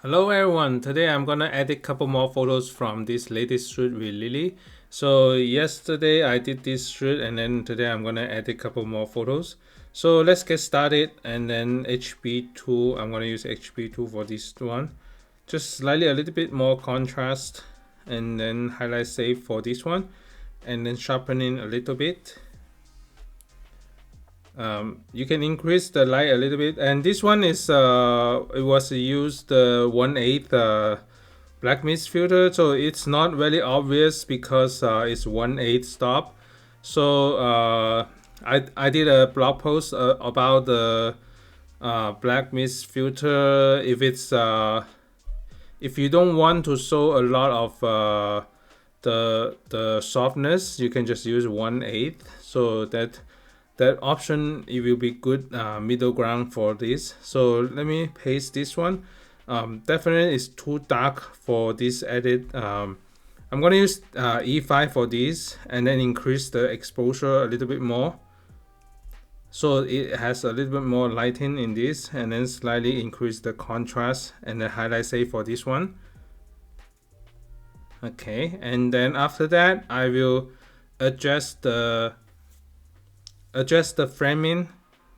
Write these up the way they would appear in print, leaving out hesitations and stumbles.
Hello everyone, today I'm gonna edit a couple more photos from this latest shoot with Lily. So yesterday I did this shoot and then today I'm gonna edit a couple more photos. So let's get started, and then HB2, I'm gonna use HB2 for this one. Just slightly a little bit more contrast, and then highlight save for this one, and then sharpening a little bit. You can increase the light a little bit, and this one is it was used 1/8 black mist filter, so it's not very obvious because it's 1/8 stop. So I did a blog post about the black mist filter. If you don't want to show a lot of the softness, you can just use 1/8. So that option, it will be good middle ground for this. So let me paste this one. Definitely it's too dark for this edit. I'm gonna use E5 for this, and then increase the exposure a little bit more, so it has a little bit more lighting in this, and then slightly increase the contrast and the highlight save for this one. Okay, and then after that I will adjust the framing,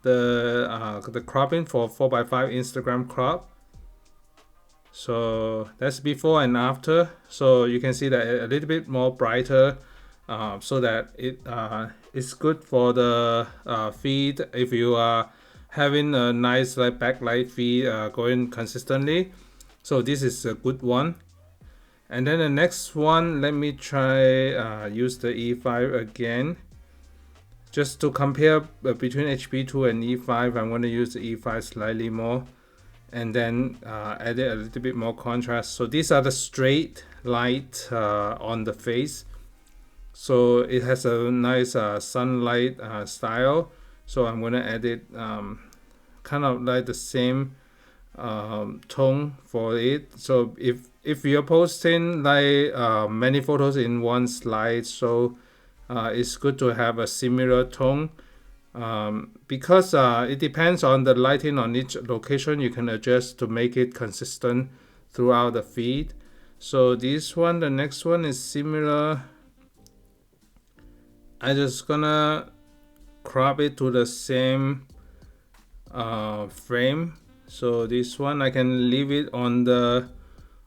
the cropping for 4:5 Instagram crop. So that's before and after. So you can see that a little bit more brighter, so that it is good for the feed. If you are having a nice like backlight feed going consistently, so this is a good one. And then the next one, let me try use the E5 again. Just to compare between HB2 and E5, I'm going to use the E5 slightly more, and then add a little bit more contrast. So these are the straight light on the face. So it has a nice sunlight style. So I'm going to add it kind of like the same tone for it. So if you're posting like many photos in one slide, so it's good to have a similar tone, because it depends on the lighting on each location. You can adjust to make it consistent throughout the feed. So this one, the next one is similar. I just gonna crop it to the same frame. So this one I can leave it on the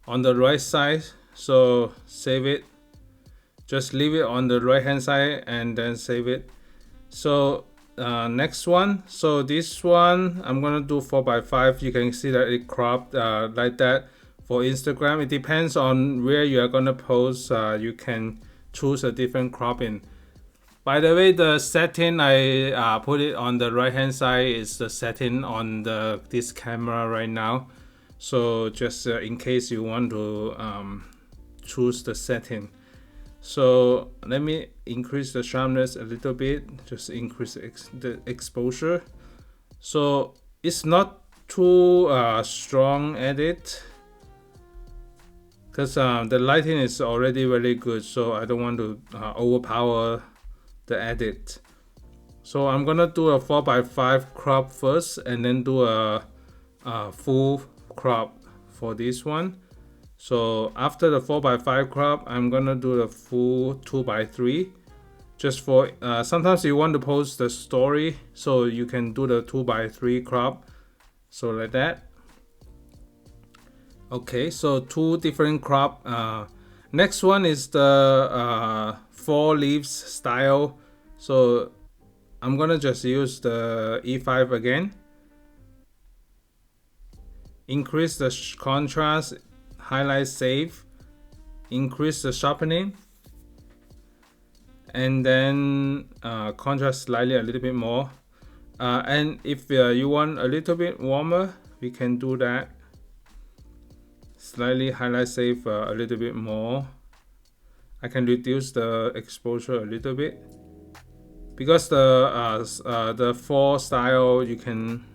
right side. So save it, just leave it on the right hand side and then save it. So next one, so this one I'm gonna do 4:5. You can see that it cropped like that for Instagram. It depends on where you are gonna post. You can choose a different cropping. By the way, the setting I put it on the right hand side is the setting on this camera right now. So just in case you want to choose the setting. So let me increase the sharpness a little bit, just increase the exposure. So it's not too strong edit, because the lighting is already very good, so I don't want to overpower the edit. So I'm gonna do a 4:5 crop first, and then do a full crop for this one. So after the 4:5 crop, I'm gonna do the full 2:3, just for sometimes you want to post the story, so you can do the 2:3 crop, so like that. Okay, so two different crop. Next one is the 4 leaves style. So I'm gonna just use the E5 again, increase the contrast, highlight save, increase the sharpening, and then contrast slightly a little bit more. And if you want a little bit warmer, we can do that. Slightly highlight save a little bit more. I can reduce the exposure a little bit, because the 4 style you can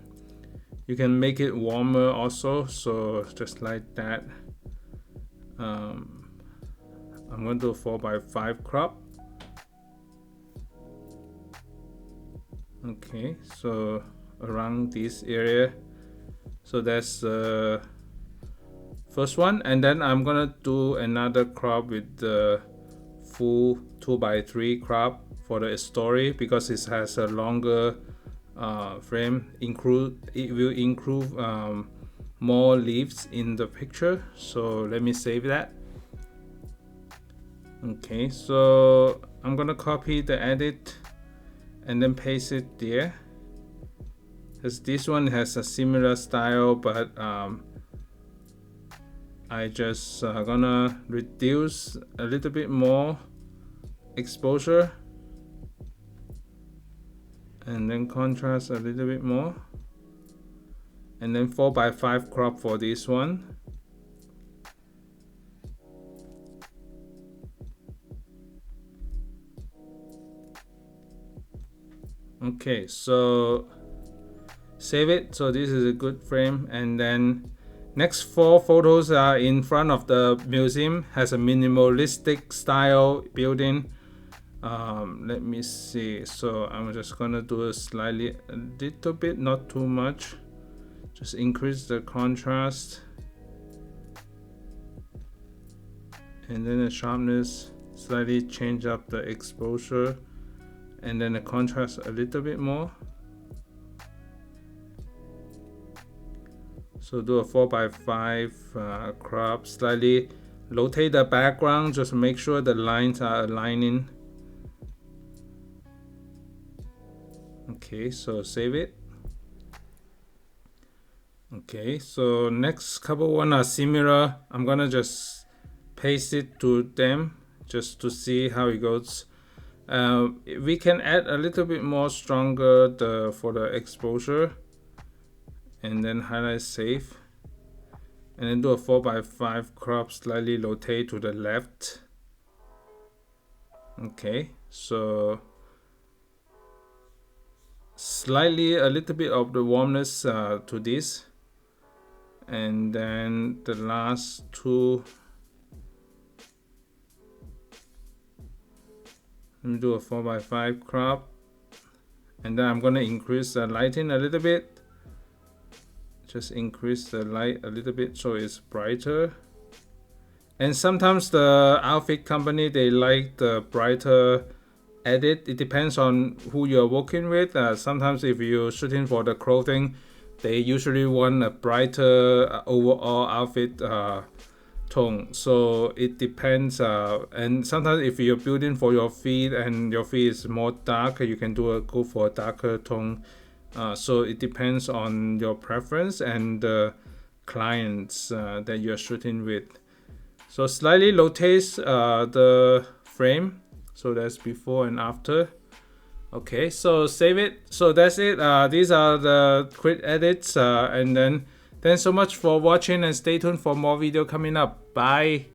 make it warmer also. So just like that. I'm going to do 4:5 crop. Okay, so around this area. So that's first one, and then I'm gonna do another crop with the full 2x3 crop for the story, because it has a longer frame. It will include more leaves in the picture, so let me save that. Okay, so I'm gonna copy the edit and then paste it there, because this one has a similar style, but I just gonna reduce a little bit more exposure and then contrast a little bit more, and then 4x5 crop for this one. Okay, so save it. So this is a good frame, and then next 4 photos are in front of the museum. Has a minimalistic style building. Let me see. So I'm just gonna do a little bit, not too much. Just increase the contrast, and then the sharpness. Slightly change up the exposure, and then the contrast a little bit more. So do a 4x5 crop. Slightly rotate the background, just make sure the lines are aligning. Okay, so save it. Okay, so next couple one are similar. I'm gonna just paste it to them just to see how it goes. We can add a little bit more stronger for the exposure, and then highlight, save, and then do a 4x5 crop. Slightly rotate to the left. Okay, so slightly a little bit of the warmness to this, and then the last 2, let me do a 4x5 crop, and then I'm gonna increase the lighting a little bit. Just increase the light a little bit so it's brighter. And sometimes the outfit company, they like the brighter edit. It depends on who you're working with. Sometimes if you're shooting for the clothing, they usually want a brighter overall outfit tone. So it depends, and sometimes if you're building for your feed and your feed is more dark, you can go for a darker tone. So it depends on your preference and the clients that you're shooting with. So slightly rotate the frame. So that's before and after. Okay, so save it. So that's it. These are the quick edits, and then thanks so much for watching, and stay tuned for more video coming up. Bye.